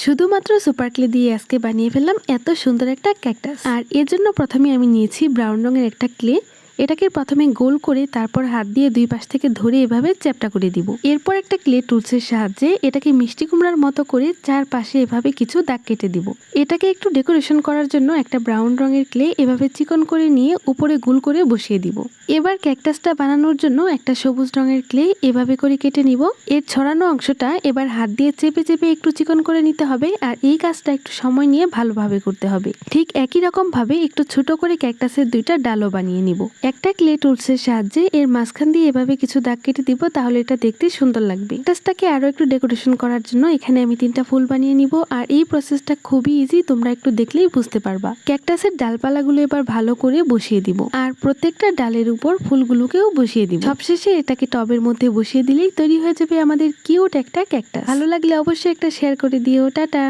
শুধুমাত্র super clay দিয়ে আজকে বানিয়ে ফেললাম এত সুন্দর একটা ক্যাকটাস। আর এর জন্য প্রথমে আমি নিয়েছি ব্রাউন রঙের একটা ক্লে। এটাকে প্রথমে গোল করে তারপর হাত দিয়ে দুই পাশ থেকে ধরে এভাবে চ্যাপটা করে দিব। এরপর একটা ক্লে টুলসের সাহায্যে এটাকে মিষ্টি কুমড়ার মতো করে চারপাশে এভাবে কিছু দাগ কেটে দিব। এটাকে একটু ডেকোরেশন করার জন্য একটা ব্রাউন রঙের ক্লে এভাবে চিকন করে নিয়ে উপরে গোল করে বসিয়ে দিব। এবার ক্যাকটাসটা বানানোর জন্য একটা সবুজ রঙের ক্লে এভাবে করে কেটে নিব। এর ছড়ানো অংশটা এবার হাত দিয়ে চেপে চেপে একটু চিকন করে নিতে হবে। আর এই কাজটা একটু সময় নিয়ে ভালোভাবে করতে হবে। ঠিক একই রকম ভাবে একটু ছোট করে ক্যাকটাসের দুইটা ডালও বানিয়ে নিব। একটা ক্লে টুলসের সাহায্যে এর মাঝখান দিয়ে এভাবে কিছু দাগ কেটে দিব, তাহলে এটা দেখতে সুন্দর লাগবে। ক্যাকটাসটাকে আরো একটু ডেকোরেশন করার জন্য এখানে আমি 3টা ফুল বানিয়ে নিব। আর এই প্রসেসটা খুবই ইজি, তোমরা একটু দেখলেই বুঝতে পারবা। ক্যাকটাসের ডালপালাগুলো এবার ভালো করে বসিয়ে দিব আর প্রত্যেকটা ডালের উপর ফুলগুলোকেও বসিয়ে দিব। সবশেষে এটাকে টবের মধ্যে বসিয়ে দিলেই তৈরি হয়ে যাবে আমাদের কিউট একটা ক্যাকটাস। ভালো লাগলে অবশ্যই একটা শেয়ার করে দিও। টাটা।